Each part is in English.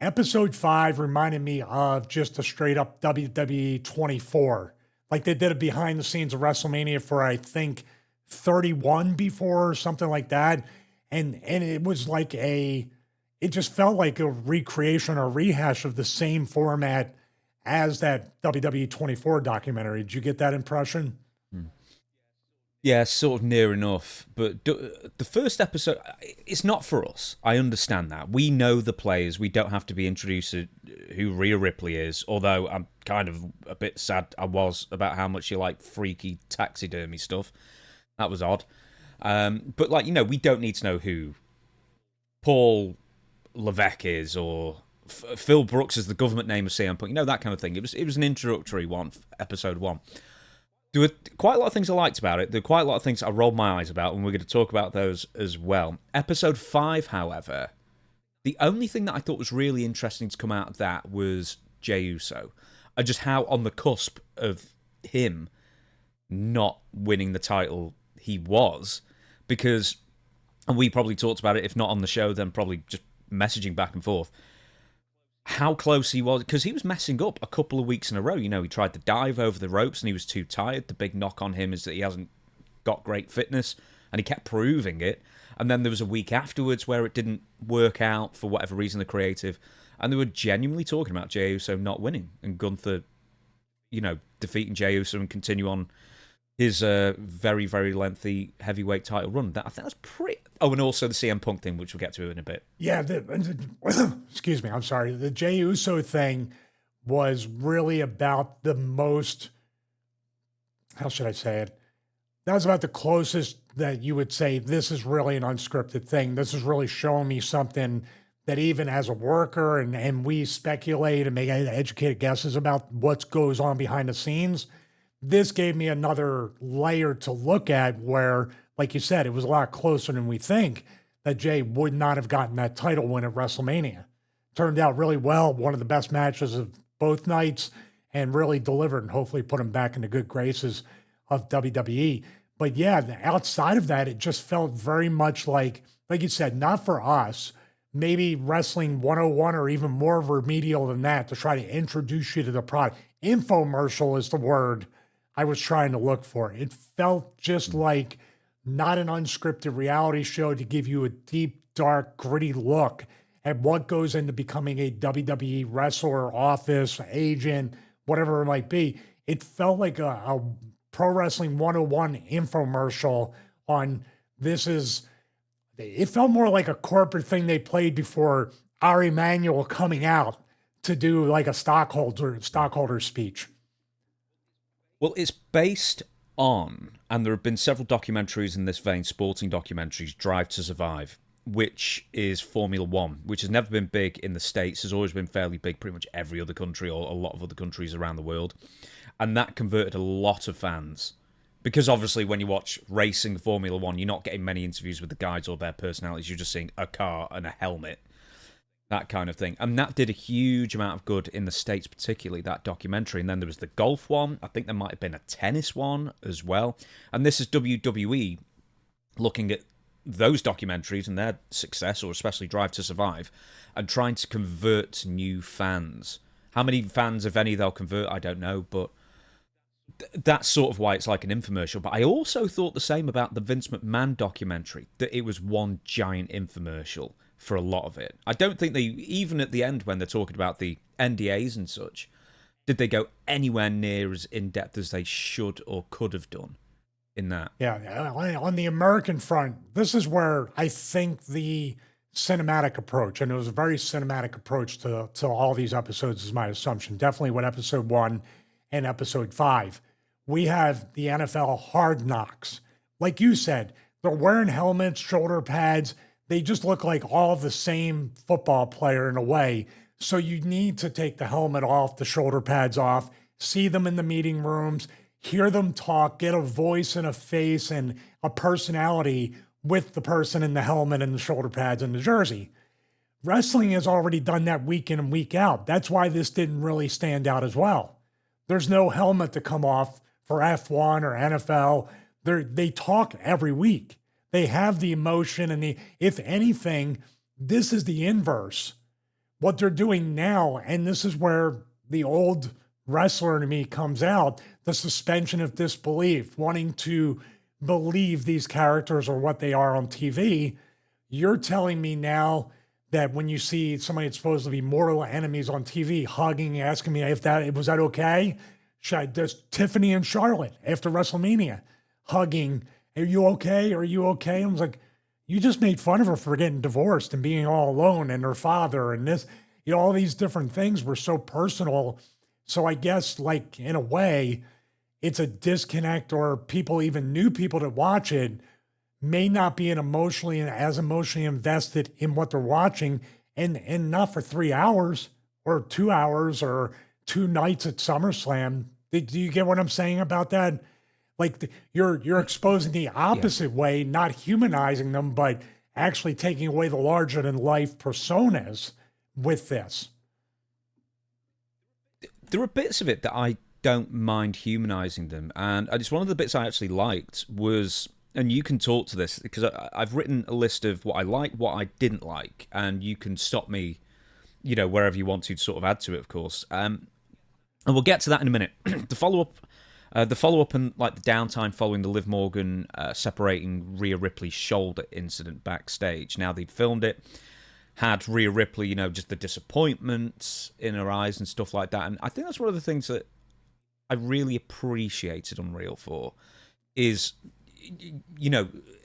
episode 5 reminded me of just a straight up WWE 24. Like they did it behind the scenes of WrestleMania for, I think, 31 before or something like that. And it was like it just felt like a recreation or rehash of the same format as that WWE 24 documentary. Did you get that impression? Yeah, sort of near enough. But the first episode, it's not for us. I understand that. We know the players. We don't have to be introduced to who Rhea Ripley is, although I'm kind of a bit sad I was about how much she liked freaky taxidermy stuff. That was odd. But, like, we don't need to know who Paul Levesque is or Phil Brooks is the government name of CM Punk. That kind of thing. It was an introductory one, episode 1. There were quite a lot of things I liked about it. There were quite a lot of things I rolled my eyes about, and we're going to talk about those as well. Episode 5, however, the only thing that I thought was really interesting to come out of that was Jey Uso. And just how on the cusp of him not winning the title he was. Because, and we probably talked about it, if not on the show, then probably just messaging back and forth, how close he was, because he was messing up a couple of weeks in a row. He tried to dive over the ropes and he was too tired. The big knock on him is that he hasn't got great fitness, and he kept proving it. And then there was a week afterwards where it didn't work out for whatever reason, the creative, and they were genuinely talking about Jey Uso not winning and Gunther, defeating Jey Uso and continue on his very, very lengthy heavyweight title run. I think that's pretty... Oh, and also the CM Punk thing, which we'll get to in a bit. Yeah, excuse me, I'm sorry. The Jey Uso thing was really about the most... How should I say it? That was about the closest that you would say, this is really an unscripted thing. This is really showing me something that even as a worker, and we speculate and make educated guesses about what goes on behind the scenes, this gave me another layer to look at where, like you said, it was a lot closer than we think that Jey would not have gotten that title win at WrestleMania. Turned out really well, one of the best matches of both nights, and really delivered and hopefully put him back in the good graces of WWE. But yeah, outside of that, it just felt very much like you said, not for us, maybe Wrestling 101 or even more remedial than that to try to introduce you to the product. Infomercial is the word I was trying to look for. It felt just like not an unscripted reality show to give you a deep, dark, gritty look at what goes into becoming a WWE wrestler, office, agent, whatever it might be. It felt like a Pro Wrestling 101 infomercial on it felt more like a corporate thing they played before Ari Emanuel coming out to do like a stockholder speech. Well, it's based on, and there have been several documentaries in this vein, sporting documentaries, Drive to Survive, which is Formula One, which has never been big in the States, has always been fairly big, pretty much every other country or a lot of other countries around the world. And that converted a lot of fans. Because obviously when you watch racing Formula One, you're not getting many interviews with the guys or their personalities, you're just seeing a car and a helmet. That kind of thing. And that did a huge amount of good in the States, particularly that documentary. And then there was the golf one. I think there might have been a tennis one as well. And this is WWE looking at those documentaries and their success, or especially Drive to Survive, and trying to convert new fans. How many fans, if any, they'll convert, I don't know. But that's sort of why it's like an infomercial. But I also thought the same about the Vince McMahon documentary, that it was one giant infomercial for a lot of it. I don't think they, even at the end when they're talking about the NDAs and such, did they go anywhere near as in-depth as they should or could have done in that. Yeah, on the American front, this is where I think the cinematic approach, and it was a very cinematic approach to all these episodes is my assumption, definitely with episode 1 and episode 5. We have the NFL Hard Knocks. Like you said, they're wearing helmets, shoulder pads. They just look like all the same football player in a way. So you need to take the helmet off, the shoulder pads off, see them in the meeting rooms, hear them talk, get a voice and a face and a personality with the person in the helmet and the shoulder pads and the jersey. Wrestling has already done that week in and week out. That's why this didn't really stand out as well. There's no helmet to come off for F1 or NFL. They talk every week. They have the emotion and if anything, this is the inverse. what they're doing now, and this is where the old wrestler in me comes out, the suspension of disbelief, wanting to believe these characters are what they are on TV. You're telling me now that when you see somebody that's supposed to be mortal enemies on TV hugging, asking me if that was that okay? There's Tiffany and Charlotte after WrestleMania hugging. Are you okay? Are you okay? I was like, you just made fun of her for getting divorced and being all alone and her father and this, all these different things were so personal. So I guess like in a way, it's a disconnect, or people, even new people that watch it, may not be as emotionally invested in what they're watching, and not for 3 hours or 2 hours or 2 nights at SummerSlam. Do you get what I'm saying about that? Like you're exposing the opposite way, not humanizing them, but actually taking away the larger than life personas with this. There are bits of it that I don't mind humanizing them, and it's one of the bits I actually liked was, and you can talk to this because I've written a list of what I like, what I didn't like, and you can stop me, wherever you want to sort of add to it, of course. And we'll get to that in a minute. The follow up and like the downtime following the Liv Morgan separating Rhea Ripley's shoulder incident backstage. Now they'd filmed it, had Rhea Ripley, just the disappointment in her eyes and stuff like that. And I think that's one of the things that I really appreciated Unreal for is,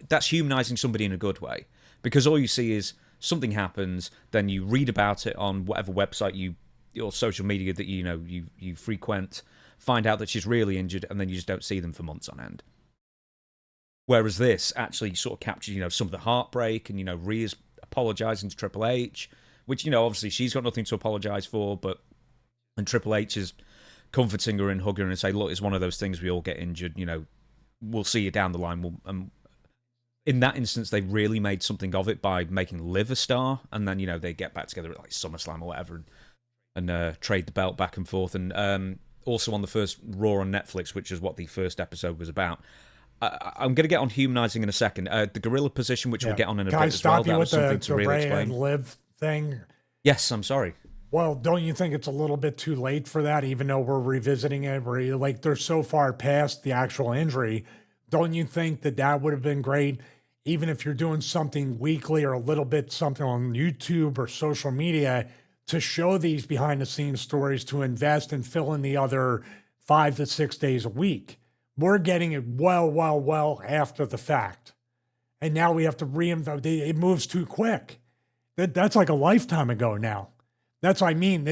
that's humanizing somebody in a good way, because all you see is something happens, then you read about it on whatever website or social media that you frequent, find out that she's really injured, and then you just don't see them for months on end. Whereas this actually sort of captures, some of the heartbreak, and Rhea's apologizing to Triple H, which obviously she's got nothing to apologize for, and Triple H is comforting her and hugging her and say, look, it's one of those things, we all get injured, we'll see you down the line. In that instance, they really made something of it by making Liv a star, and then, they get back together at like SummerSlam or whatever and trade the belt back and forth. And also on the first Raw on Netflix, which is what the first episode was about. I'm going to get on humanizing in a second. The gorilla position, which we'll get on in a bit as well. That was something to really explain. And Liv thing? Yes, I'm sorry. Well, don't you think it's a little bit too late for that, even though we're revisiting it? Where like they're so far past the actual injury. Don't you think that would have been great, even if you're doing something weekly or a little bit something on YouTube or social media, to show these behind the scenes stories, to invest and fill in the other 5 to 6 days a week? We're getting it well after the fact. And now we have to reinvent. It moves too quick. That's like a lifetime ago now. That's what I mean.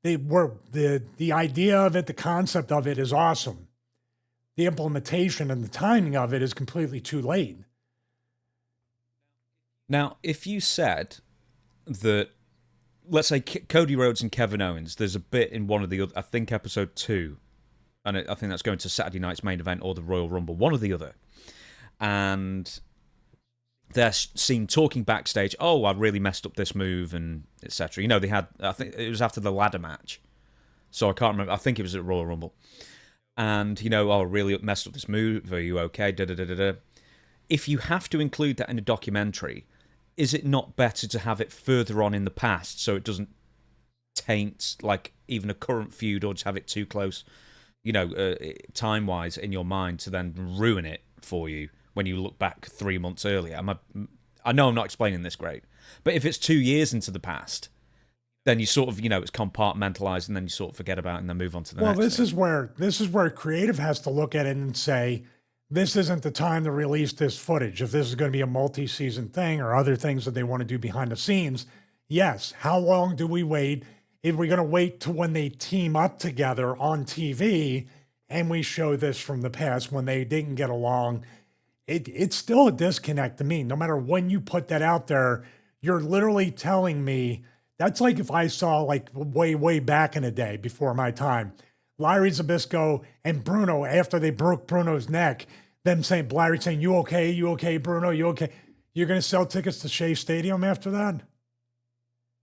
The idea of it, the concept of it is awesome. The implementation and the timing of it is completely too late. Now, if you said that, let's say Cody Rhodes and Kevin Owens, there's a bit in one of the other, I think episode 2, and I think that's going to Saturday night's main event or the Royal Rumble, one or the other, and they're seen talking backstage, oh, I really messed up this move, and etc. They had, I think it was after the ladder match, so I can't remember, I think it was at Royal Rumble, and, oh, I really messed up this move, are you okay, da-da-da-da-da. If you have to include that in a documentary, is it not better to have it further on in the past so it doesn't taint, like, even a current feud, or just have it too close, time-wise in your mind to then ruin it for you when you look back 3 months earlier? I know I'm not explaining this great, but if it's 2 years into the past, then you sort of, it's compartmentalized, and then you sort of forget about it and then move on to the next. Well, this is where creative has to look at it and say, this isn't the time to release this footage. If this is going to be a multi-season thing or other things that they want to do behind the scenes, yes. How long do we wait? If we're going to wait to when they team up together on TV and we show this from the past when they didn't get along, it's still a disconnect to me. No matter when you put that out there, you're literally telling me, that's like if I saw like way back in the day before my time, Larry Zbyszko and Bruno, after they broke Bruno's neck, them saying, Larry saying, you okay, Bruno, you okay? You're going to sell tickets to Shea Stadium after that?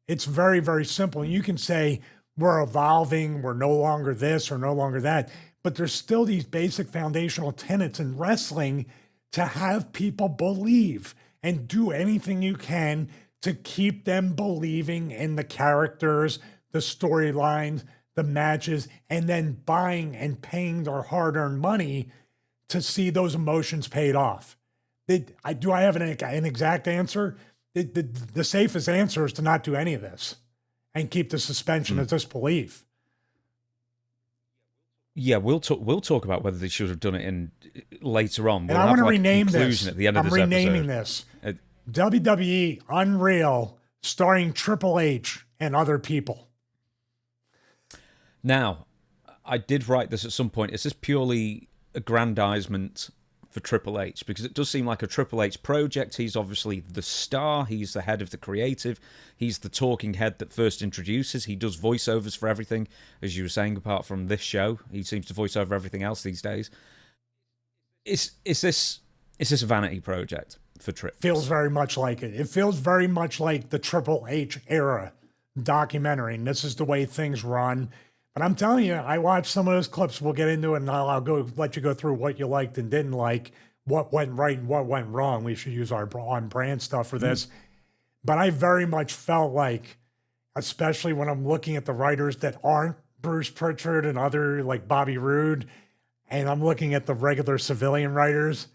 It's very, very simple. And you can say, we're evolving, we're no longer this or no longer that, but there's still these basic foundational tenets in wrestling to have people believe and do anything you can to keep them believing in the characters, the storylines, the matches, and then buying and paying their hard-earned money to see those emotions paid off. Do I have an exact answer? The safest answer is to not do any of this and keep the suspension of disbelief. Yeah, we'll talk about whether they should have done it in later on. And I want to rename this at the end of I'm this renaming episode. this WWE Unreal, starring Triple H and other people. Now, I did write this at some point. Is this purely aggrandizement for Triple H? Because it does seem like a Triple H project. He's obviously the star. He's the head of the creative. He's the talking head that first introduces. He does voiceovers for everything, as you were saying, apart from this show. He seems to voice over everything else these days. Is this a vanity project for Triple? Feels very much like it. It feels very much like the Triple H era documentary, and this is the way things run. But I'm telling you, I watched some of those clips. We'll get into it, and I'll let you go through what you liked and didn't like, what went right and what went wrong. We should use our on-brand stuff for this. But I very much felt like, especially when I'm looking at the writers that aren't Bruce Pritchard and other, like Bobby Roode, and I'm looking at the regular civilian writers,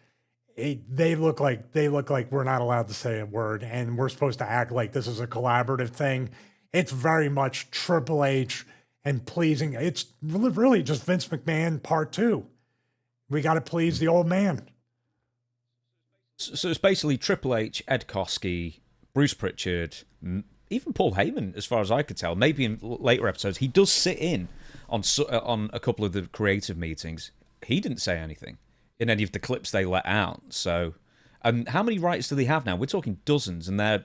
they look like we're not allowed to say a word, and we're supposed to act like this is a collaborative thing. It's very much Triple H and pleasing. It's really just Vince McMahon part 2. We got to please the old man. So it's basically Triple H, Ed Koskey, Bruce Pritchard, even Paul Heyman, as far as I could tell. Maybe in later episodes, he does sit in on a couple of the creative meetings. He didn't say anything in any of the clips they let out. So, and how many writers do they have now? We're talking dozens, and they're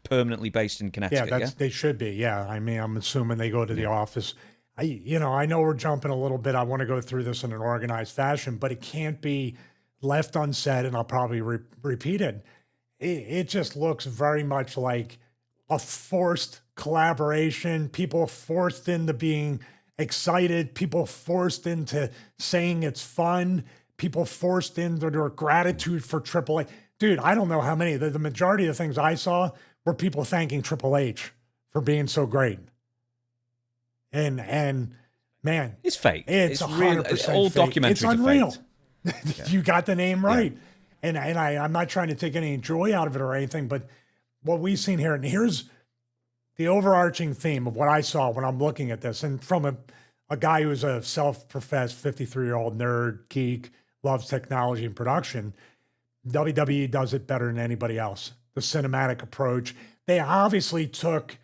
permanently based in Connecticut. They should be. Yeah, I mean, I'm assuming they go to the office. I know we're jumping a little bit. I want to go through this in an organized fashion, but it can't be left unsaid, and I'll probably repeat it. It just looks very much like a forced collaboration. People forced into being excited. People forced into saying it's fun. People forced into their gratitude for Triple H. Dude, I don't know how many. The majority of the things I saw were people thanking Triple H for being so great. And man, it's fake. It's 100% all fake. documentaries. It's unreal. Yeah. You got the name right. Yeah. And I'm not trying to take any joy out of it or anything, but what we've seen here, and here's the overarching theme of what I saw when I'm looking at this, and from a guy who's a self-professed 53-year-old nerd, geek, loves technology and production, WWE does it better than anybody else. The cinematic approach. They obviously took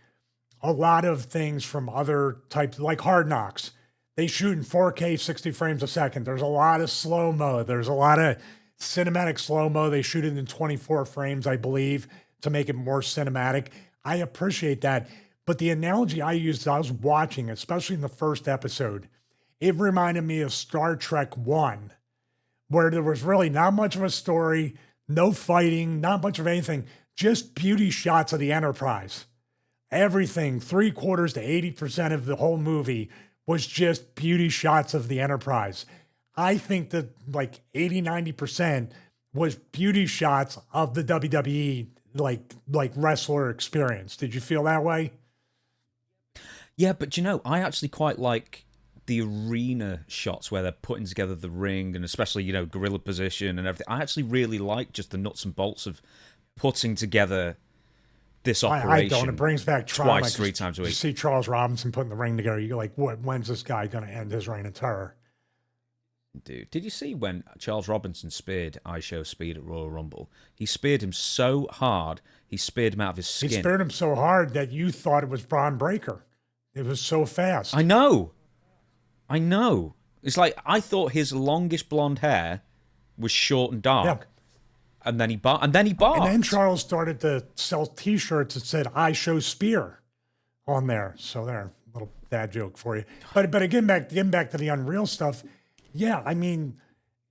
a lot of things from other types, like Hard Knocks. They shoot in 4K, 60 frames a second. There's a lot of slow-mo. There's a lot of cinematic slow-mo. They shoot it in 24 frames, I believe, to make it more cinematic. I appreciate that. But the analogy I used, I was watching, especially in the first episode, it reminded me of Star Trek 1, where there was really not much of a story, no fighting, not much of anything, just beauty shots of the Enterprise. Everything, 3/4 to 80% of the whole movie was just beauty shots of the Enterprise. I think that like 80-90% was beauty shots of the WWE like wrestler experience. Did you feel that way? Yeah, but I actually quite like the arena shots where they're putting together the ring, and especially, gorilla position and everything. I actually really like just the nuts and bolts of putting together this operation. I don't. It brings back trauma. Twice, 3 times a week. You see Charles Robinson putting the ring together. You're like, when's this guy going to end his reign of terror? Dude, did you see when Charles Robinson speared ISHO Speed at Royal Rumble? He speared him so hard, he speared him out of his skin. He speared him so hard that you thought it was Braun Breaker. It was so fast. I know. It's like, I thought his longish blonde hair was short and dark. Yeah. And then he barked. And then Charles started to sell T-shirts that said "I show spear" on there. So there, little dad joke for you. But getting back to the Unreal stuff. Yeah, I mean,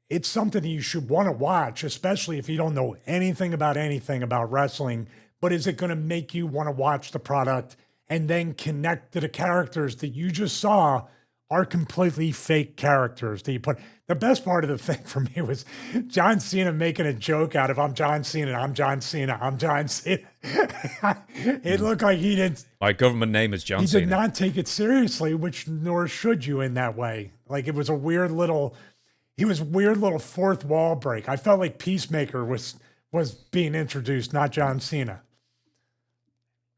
it's something that you should want to watch, especially if you don't know anything about wrestling. But is it going to make you want to watch the product and then connect to the characters that you just saw are completely fake characters that you put. The best part of the thing for me was John Cena making a joke out of I'm John Cena, I'm John Cena, I'm John Cena. It looked like he didn't. My government name is John He Cena. did not take it seriously, which nor should you in that way. Like it was a weird little. He was a weird little fourth wall break. I felt like Peacemaker was being introduced, not John Cena.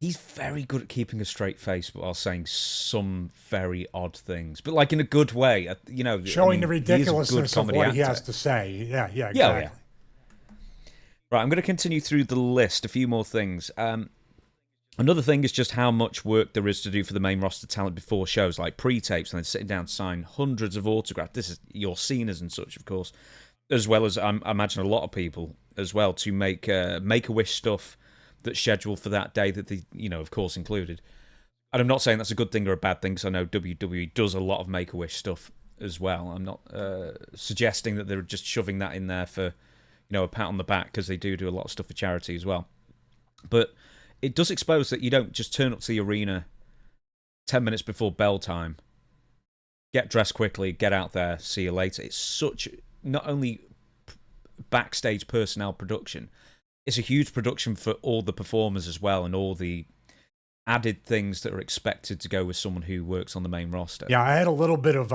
He's very good at keeping a straight face, but while saying some very odd things, but like in a good way. You know, Showing the ridiculousness of what he has to say. Yeah, exactly. Yeah. Right, I'm going to continue through the list. A few more things. Another thing is just how much work there is to do for the main roster talent before shows, like pre-tapes, and then sitting down to sign hundreds of autographs. This is your Cenas and such, of course, as well as I imagine a lot of people as well to make Make-A-Wish stuff that's scheduled for that day that they, of course, included. And I'm not saying that's a good thing or a bad thing, because I know WWE does a lot of Make-A-Wish stuff as well. I'm not suggesting that they're just shoving that in there for, a pat on the back, because they do a lot of stuff for charity as well. But it does expose that you don't just turn up to the arena 10 minutes before bell time, get dressed quickly, get out there, see you later. It's such, not only backstage personnel production, it's a huge production for all the performers as well, and all the added things that are expected to go with someone who works on the main roster. Yeah, I had a little bit of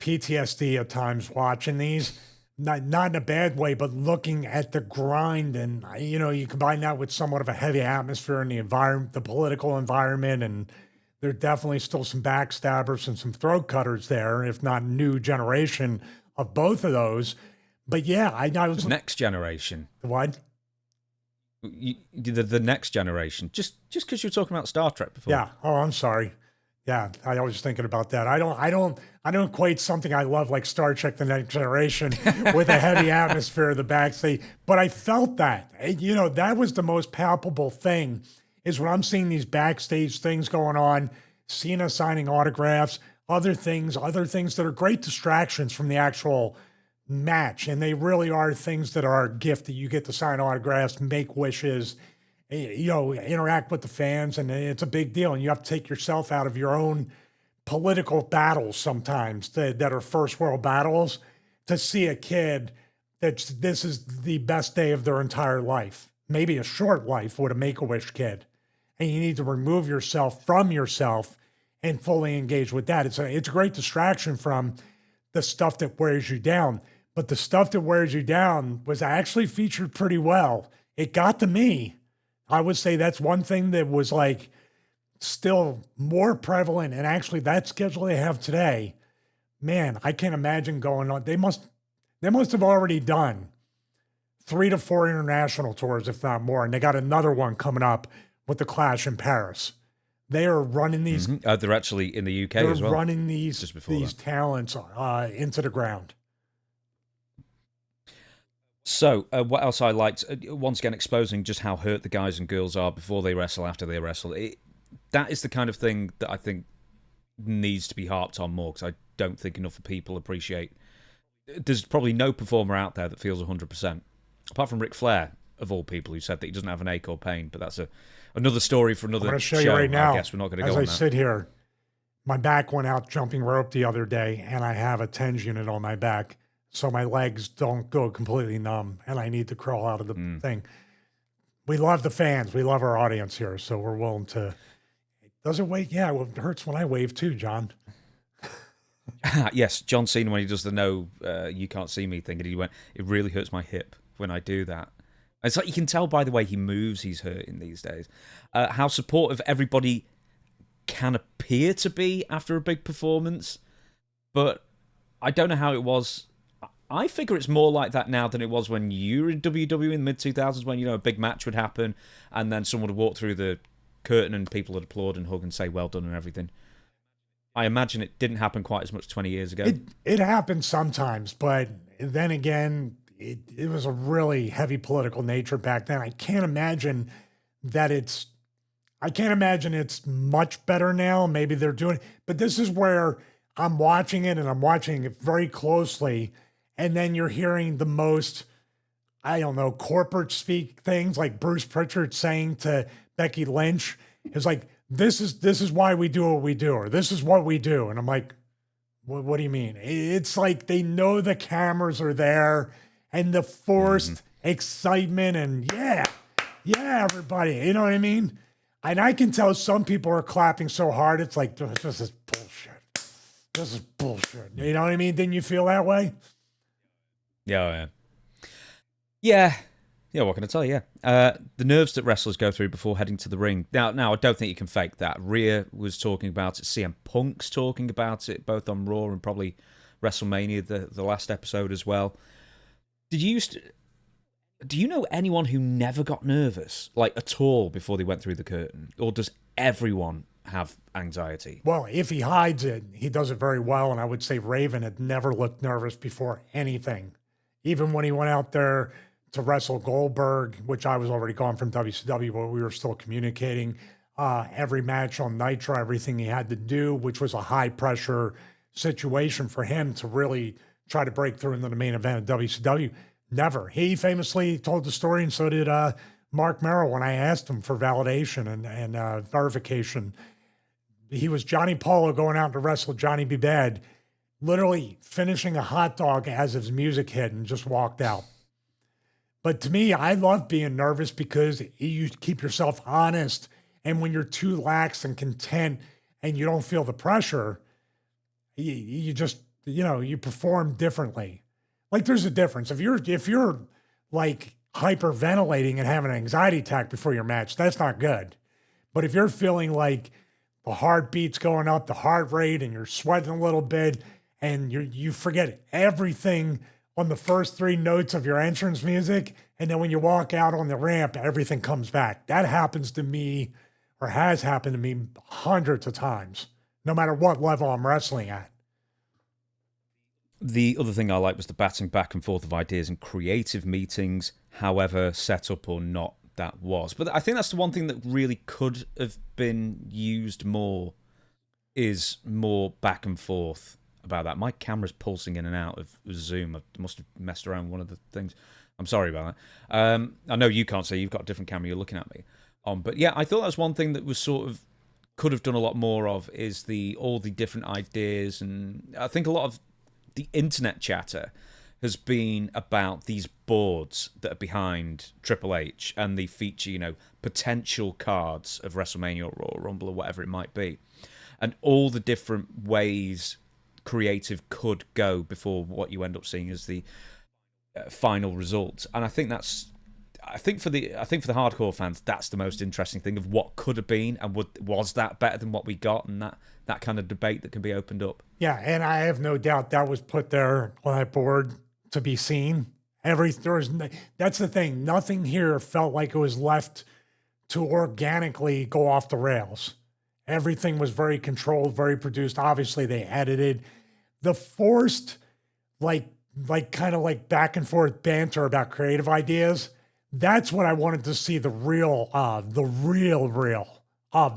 PTSD at times watching these, not in a bad way, but looking at the grind, and you combine that with somewhat of a heavy atmosphere in the environment, the political environment, and there are definitely still some backstabbers and some throat cutters there, if not new generation of both of those. But yeah, I was the next generation. What? The next generation. Just because you were talking about Star Trek before. Yeah. Oh, I'm sorry. Yeah, I was thinking about that. I don't equate something I love like Star Trek: The Next Generation with a heavy atmosphere of the backstage. But I felt that. That was the most palpable thing, is when I'm seeing these backstage things going on, Cena signing autographs, other things that are great distractions from the actual match. And they really are things that are a gift, that you get to sign autographs, make wishes, interact with the fans, and it's a big deal. And you have to take yourself out of your own political battles sometimes that are first world battles to see a kid that this is the best day of their entire life, maybe a short life with a Make-A-Wish kid. And you need to remove yourself from yourself and fully engage with that. It's a great distraction from the stuff that wears you down. But the stuff that wears you down was actually featured pretty well. It got to me. I would say that's one thing that was like still more prevalent. And actually that schedule they have today, man, I can't imagine going on. They must have already done 3 to 4 international tours, if not more. And they got another one coming up with the Clash in Paris. They are running these. Mm-hmm. They're actually in the UK as well. They're running these talents into the ground. So, what else I liked? Once again, exposing just how hurt the guys and girls are before they wrestle, after they wrestle. That is the kind of thing that I think needs to be harped on more, because I don't think enough people appreciate. There's probably no performer out there that feels 100%, apart from Ric Flair, of all people, who said that he doesn't have an ache or pain. But that's another story for another show. I'm going to show you right now. I guess we're not going to go on that. As I sit here, my back went out jumping rope the other day, and I have a TENS unit on my back, so my legs don't go completely numb, and I need to crawl out of the thing. We love the fans. We love our audience here, so we're willing to. Does it wave? Yeah, it hurts when I wave too, John. Yes, John Cena, when he does the no, you can't see me thing, and he went, it really hurts my hip when I do that. And it's like you can tell by the way he moves, he's hurting these days. How supportive everybody can appear to be after a big performance, but I don't know how it was. I figure it's more like that now than it was when you were in WWE in the mid-2000s, when, a big match would happen and then someone would walk through the curtain and people would applaud and hug and say, well done and everything. I imagine it didn't happen quite as much 20 years ago. It happened sometimes, but then again, it was a really heavy political nature back then. I can't imagine it's much better now. Maybe they're doing it, but this is where I'm watching it, and I'm watching it very closely. And then you're hearing the most, I don't know, corporate speak things like Bruce Pritchard saying to Becky Lynch, it's like, this is why we do what we do, or this is what we do. And I'm like, What do you mean? It's like they know the cameras are there and the forced excitement and yeah, everybody. You know what I mean? And I can tell some people are clapping so hard, it's like, this is bullshit. This is bullshit. You know what I mean? Didn't you feel that way? Yeah. Yeah, what can I tell you? The nerves that wrestlers go through before heading to the ring. Now, I don't think you can fake that. Rhea was talking about it. CM Punk's talking about it, both on Raw and probably WrestleMania, the last episode as well. Do you know anyone who never got nervous, like at all, before they went through the curtain? Or does everyone have anxiety? Well, if he hides it, he does it very well. And I would say Raven had never looked nervous before anything. Even when he went out there to wrestle Goldberg, which I was already gone from WCW, but we were still communicating. Every match on Nitro, everything he had to do, which was a high pressure situation for him to really try to break through into the main event of WCW. Never. He famously told the story, and so did Mark Merrill when I asked him for validation and verification. He was Johnny Polo going out to wrestle Johnny B. Bad, literally finishing a hot dog as his music hit and just walked out. But to me, I love being nervous because you keep yourself honest. And when you're too lax and content and you don't feel the pressure, you just, you perform differently. Like there's a difference. If you're like hyperventilating and having an anxiety attack before your match, that's not good. But if you're feeling like the heartbeat's going up, the heart rate, and you're sweating a little bit, and you forget everything on the first 3 notes of your entrance music, and then when you walk out on the ramp, everything comes back. That happens to me, or has happened to me hundreds of times, no matter what level I'm wrestling at. The other thing I like was the batting back and forth of ideas and creative meetings, however set up or not that was. But I think that's the one thing that really could have been used more, is more back and forth about that. My camera's pulsing in and out of Zoom. I must have messed around with one of the things. I'm sorry about that. I know you can't see. You've got a different camera you're looking at me on. But yeah, I thought that was one thing that was sort of could have done a lot more of, is all the different ideas. And I think a lot of the internet chatter has been about these boards that are behind Triple H, and they feature, potential cards of WrestleMania or Royal Rumble or whatever it might be. And all the different ways creative could go before what you end up seeing as the final result. And I think for the hardcore fans, that's the most interesting thing of what could have been, and was that better than what we got, and that kind of debate that can be opened up. Yeah, and I have no doubt that was put there on that board to be seen. That's the thing. Nothing here felt like it was left to organically go off the rails. Everything was very controlled, very produced. Obviously, they edited. The forced, kind of back and forth banter about creative ideas, that's what I wanted to see, the real of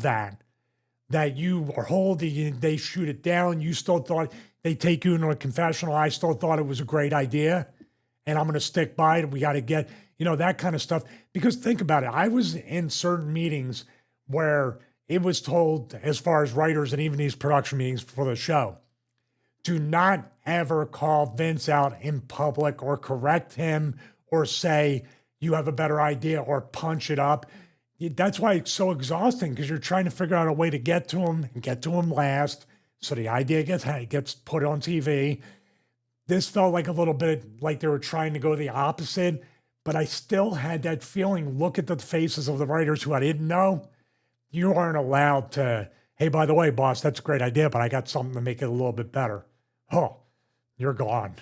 that. That you are holding, they shoot it down. You still thought, they take you into a confessional. I still thought it was a great idea, and I'm going to stick by it. We got to get, that kind of stuff. Because think about it. I was in certain meetings where it was told, as far as writers and even these production meetings for the show, do not ever call Vince out in public or correct him or say you have a better idea or punch it up. That's why it's so exhausting, because you're trying to figure out a way to get to him and get to him last, so the idea gets put on TV. This felt like a little bit like they were trying to go the opposite, but I still had that feeling. Look at the faces of the writers who I didn't know. You aren't allowed to, hey, by the way, boss, that's a great idea, but I got something to make it a little bit better. Oh, you're gone.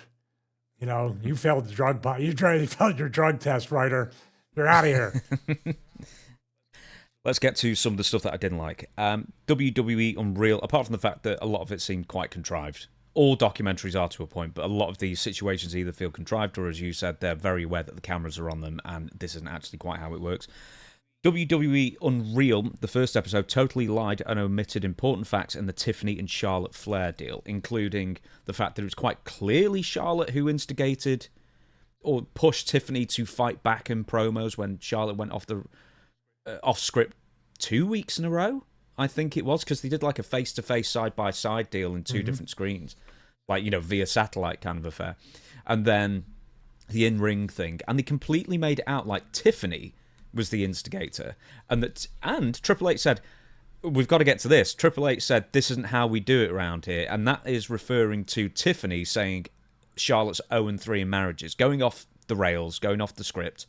You failed the drug, you failed your drug test, writer. You're out of here. Let's get to some of the stuff that I didn't like. WWE Unreal, apart from the fact that a lot of it seemed quite contrived. All documentaries are to a point, but a lot of these situations either feel contrived or, as you said, they're very aware that the cameras are on them and this isn't actually quite how it works. WWE Unreal, the first episode, totally lied and omitted important facts in the Tiffany and Charlotte Flair deal, including the fact that it was quite clearly Charlotte who instigated or pushed Tiffany to fight back in promos when Charlotte went off script 2 weeks in a row, I think it was, because they did like a face-to-face, side-by-side deal in two different screens. like, via satellite kind of affair. And then the in-ring thing. And they completely made it out like Tiffany was the instigator. And Triple H said, we've got to get to this. Triple H said, this isn't how we do it around here. And that is referring to Tiffany saying Charlotte's 0-3 in marriages, going off the rails, going off the script,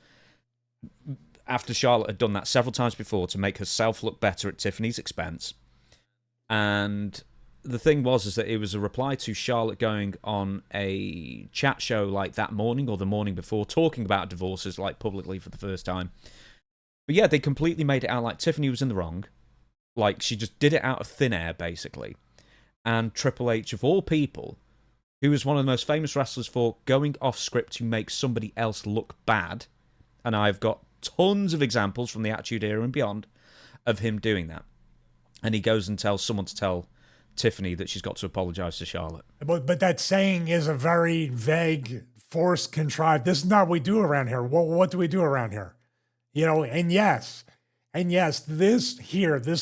after Charlotte had done that several times before to make herself look better at Tiffany's expense. And the thing is that it was a reply to Charlotte going on a chat show like that morning or the morning before, talking about divorces like publicly for the first time. But yeah, they completely made it out like Tiffany was in the wrong. Like, she just did it out of thin air, basically. And Triple H, of all people, who was one of the most famous wrestlers for going off script to make somebody else look bad, and I've got tons of examples from the Attitude Era and beyond of him doing that. And he goes and tells someone to tell Tiffany that she's got to apologize to Charlotte. But that saying is a very vague, forced, contrived, this is not what we do around here. Well, what do we do around here? And yes, this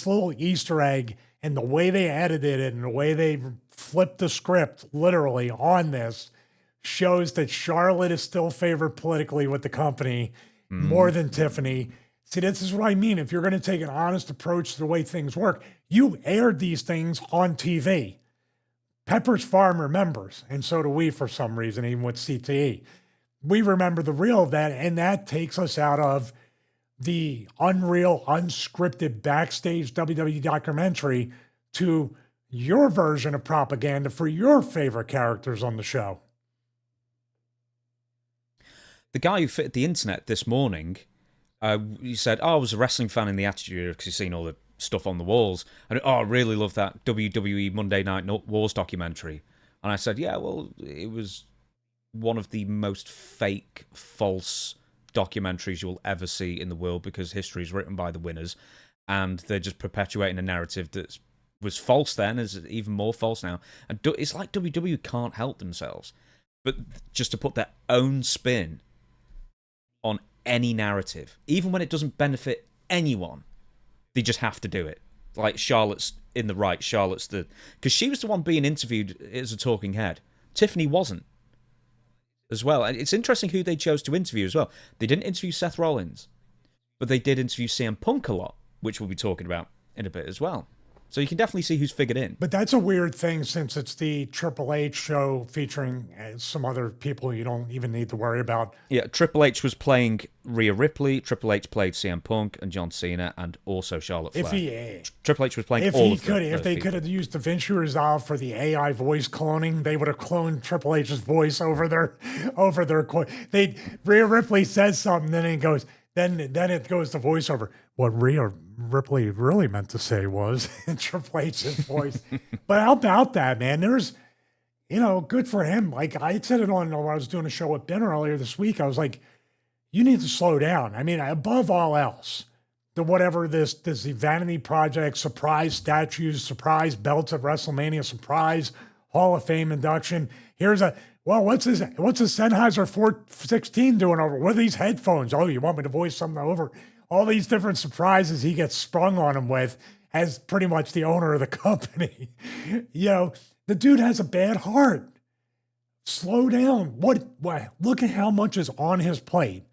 little Easter egg and the way they edited it and the way they flipped the script literally on this shows that Charlotte is still favored politically with the company more than Tiffany. See, this is what I mean. If you're going to take an honest approach to the way things work, you aired these things on TV. Pepper's Farm remembers, and so do we for some reason, even with CTE. We remember the real of that, and that takes us out of the unreal, unscripted Backstage WWE documentary to your version of propaganda for your favorite characters on the show. The guy who fitted the internet this morning, he said, I was a wrestling fan in the Attitude Era because he's seen all the stuff on the walls. And I really love that WWE Monday Night Wars documentary. And I said, yeah, well, it was one of the most fake, false documentaries you'll ever see in the world because history is written by the winners. And they're just perpetuating a narrative that was false then, is even more false now. And it's like WWE can't help themselves. But just to put their own spin on any narrative, even when it doesn't benefit anyone, they just have to do it. Like, Charlotte's in the right, because she was the one being interviewed as a talking head. Tiffany wasn't as well. And it's interesting who they chose to interview as well. They didn't interview Seth Rollins, but they did interview CM Punk a lot, which we'll be talking about in a bit as well. So you can definitely see who's figured in. But that's a weird thing since it's the Triple H show featuring some other people you don't even need to worry about. Yeah, Triple H was playing Rhea Ripley. Triple H played CM Punk and John Cena and also Charlotte Flair. Triple H was playing all of them. If they could have used DaVinci Resolve for the AI voice cloning, they would have cloned Triple H's voice over their Rhea Ripley says something, then it goes, then it goes to voiceover. What Rhea Ripley really meant to say was in Triple H's voice. But how about that, man? There's, good for him. Like, I said it on when I was doing a show with Ben earlier this week. I was like, you need to slow down. I mean, above all else, this vanity project, surprise statues, surprise belts at WrestleMania, surprise Hall of Fame induction. What's the Sennheiser 416 doing over? What are these headphones? Oh, you want me to voice something over? All these different surprises he gets sprung on him with as pretty much the owner of the company. The dude has a bad heart. Slow down. What? Look at how much is on his plate.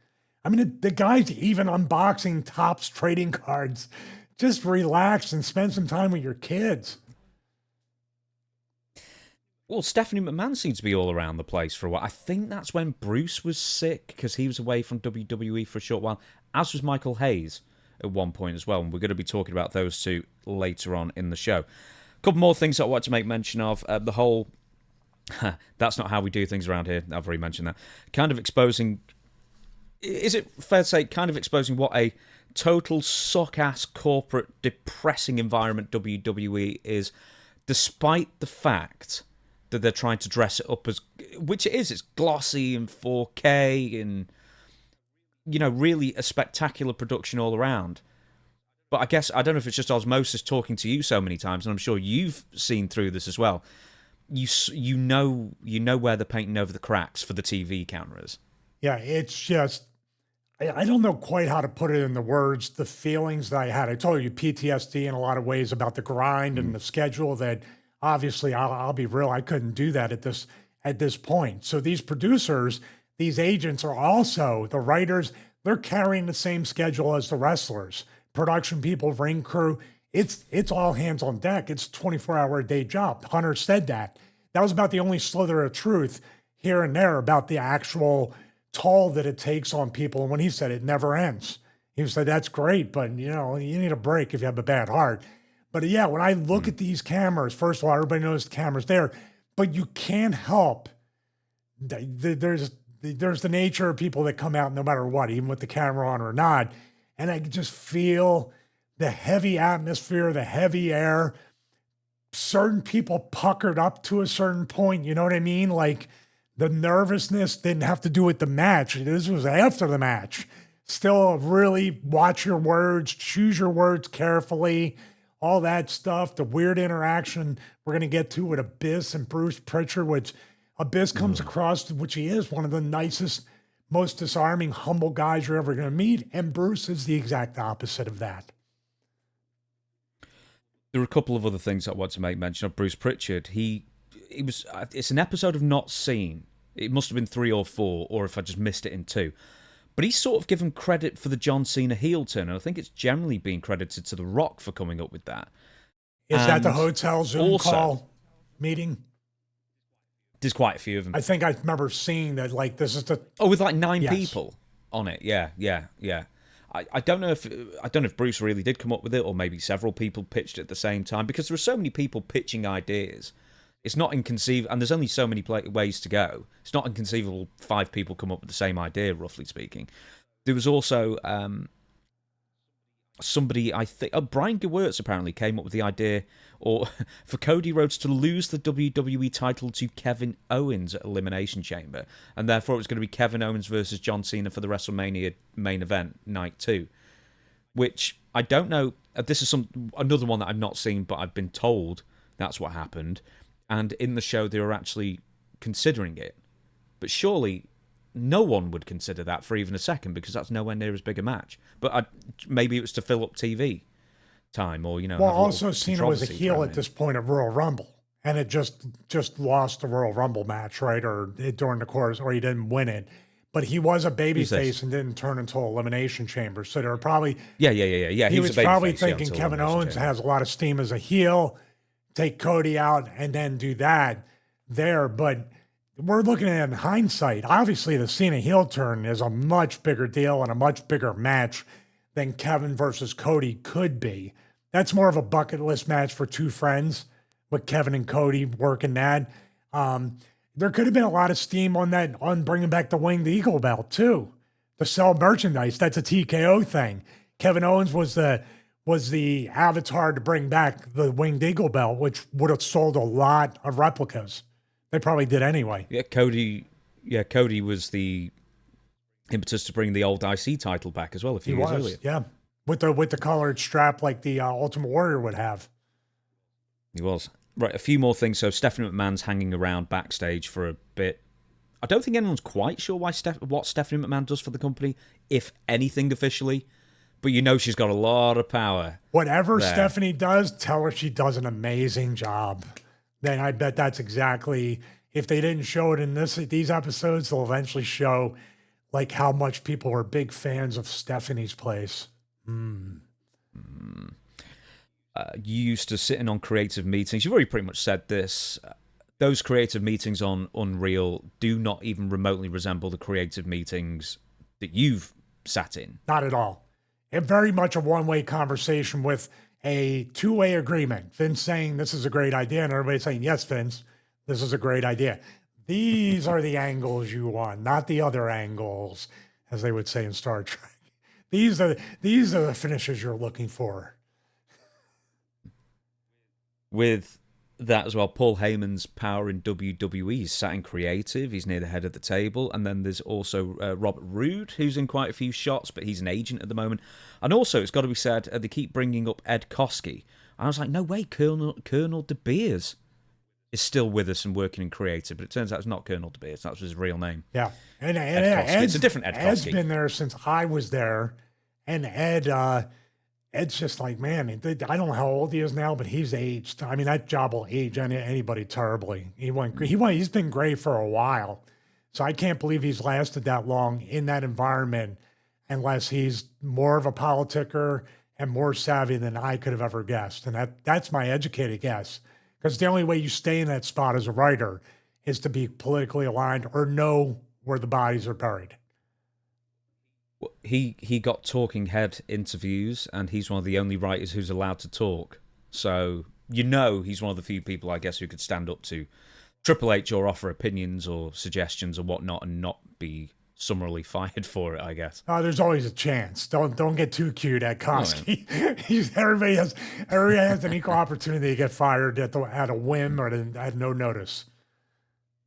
I mean, the guy's even unboxing Topps trading cards. Just relax and spend some time with your kids. Well, Stephanie McMahon seems to be all around the place for a while. I think that's when Bruce was sick because he was away from WWE for a short while, as was Michael Hayes at one point as well. And we're going to be talking about those two later on in the show. A couple more things I want to make mention of. The whole, that's not how we do things around here. I've already mentioned that. Kind of exposing, is it fair to say, kind of exposing what a total suck-ass corporate depressing environment WWE is, despite the fact that they're trying to dress it up as, which it is, it's glossy and 4K and, really a spectacular production all around. But I guess, I don't know if it's just osmosis talking to you so many times, and I'm sure you've seen through this as well. You know where they're painting over the cracks for the TV cameras. Yeah, it's just, I don't know quite how to put it in the words, the feelings that I had. I told you PTSD in a lot of ways about the grind and the schedule that obviously, I'll be real, I couldn't do that at this point. So these producers, these agents are also the writers. They're carrying the same schedule as the wrestlers, production people, ring crew. It's all hands on deck. It's a 24-hour a day job. Hunter said that. That was about the only slither of truth here and there about the actual toll that it takes on people. And when he said it never ends, he said, that's great, but you need a break if you have a bad heart. But yeah, when I look at these cameras, first of all, everybody knows the camera's there, but you can't help. There's the nature of people that come out no matter what, even with the camera on or not. And I just feel the heavy atmosphere, the heavy air, certain people puckered up to a certain point. You know what I mean? Like the nervousness didn't have to do with the match. This was after the match. Still really watch your words, choose your words carefully, all that stuff. The weird interaction we're going to get to with Abyss and Bruce Pritchard, which Abyss comes across, which he is one of the nicest, most disarming, humble guys you're ever going to meet. And Bruce is the exact opposite of that. There are a couple of other things I want to make mention of. Bruce Pritchard, it's an episode of Not Seen. It must have been 3 or 4, or if I just missed it in 2. But he's sort of given credit for the John Cena heel turn, and I think it's generally being credited to The Rock for coming up with that. Is that the hotel Zoom call meeting? There's quite a few of them. I think I remember seeing that, like, this is the... Oh, with like 9 people on it. Yeah. I don't know if Bruce really did come up with it, or maybe several people pitched it at the same time, because there are so many people pitching ideas. It's not inconceivable, and there's only so many ways to go. It's not inconceivable 5 people come up with the same idea, roughly speaking. There was also somebody, I think, Brian Gewirtz apparently came up with the idea for Cody Rhodes to lose the WWE title to Kevin Owens at Elimination Chamber, and therefore it was going to be Kevin Owens versus John Cena for the WrestleMania main event, Night 2. Which, I don't know, this is another one that I've not seen, but I've been told that's what happened. And in the show, they were actually considering it. But surely no one would consider that for even a second, because that's nowhere near as big a match. But maybe it was to fill up TV time, or, Well, also Cena was a heel at this point of Royal Rumble, and it just lost the Royal Rumble match, right? Or during the course, or he didn't win it. But he was a babyface and didn't turn until Elimination Chamber. So there were probably... Yeah. He was probably thinking Kevin Owens has a lot of steam as a heel, take Cody out, and then do that there. But we're looking at it in hindsight. Obviously, the Cena heel turn is a much bigger deal and a much bigger match than Kevin versus Cody could be. That's more of a bucket list match for 2 friends, with Kevin and Cody working that. There could have been a lot of steam on that, on bringing back the Winged Eagle belt too, to sell merchandise. That's a TKO thing. Kevin Owens was the avatar to bring back the Winged Eagle belt, which would have sold a lot of replicas. They probably did anyway. Cody was the impetus to bring the old IC title back as well a few years earlier. Yeah, with the colored strap like the Ultimate Warrior would have. He was. Right, a few more things. So Stephanie McMahon's hanging around backstage for a bit. I don't think anyone's quite sure what Stephanie McMahon does for the company, if anything officially. But she's got a lot of power. Whatever Stephanie does, tell her she does an amazing job. Then I bet that's exactly, if they didn't show it in these episodes, they'll eventually show like how much people are big fans of Stephanie's place. You used to sit in on creative meetings. You've already pretty much said this. Those creative meetings on Unreal do not even remotely resemble the creative meetings that you've sat in. Not at all. It's very much a one-way conversation with a 2-way agreement. Vince saying this is a great idea, and everybody saying, yes, Vince, this is a great idea. These are the angles you want, not the other angles, as they would say in Star Trek. These are the finishes you're looking for. With that as well, Paul Heyman's power in WWE. He's sat in creative. He's near the head of the table. And then there's also Robert Roode, who's in quite a few shots, but he's an agent at the moment. And also, it's got to be said, they keep bringing up Ed Koskey. I was like, no way, Colonel De Beers is still with us and working in creative. But it turns out it's not Colonel De Beers. That's his real name. Yeah. And it's a different Ed Koskey. Ed's been there since I was there. And Ed it's just like, man, I don't know how old he is now, but he's aged. I mean, that job will age anybody terribly. He's been great for a while. So I can't believe he's lasted that long in that environment unless he's more of a politicker and more savvy than I could have ever guessed. And that's my educated guess. Because the only way you stay in that spot as a writer is to be politically aligned or know where the bodies are buried. He got talking head interviews, and he's one of the only writers who's allowed to talk. So he's one of the few people, I guess, who could stand up to Triple H or offer opinions or suggestions or whatnot, and not be summarily fired for it, I guess. There's always a chance. Don't get too cute at Koski. Everybody has an equal opportunity to get fired at a whim or at no notice.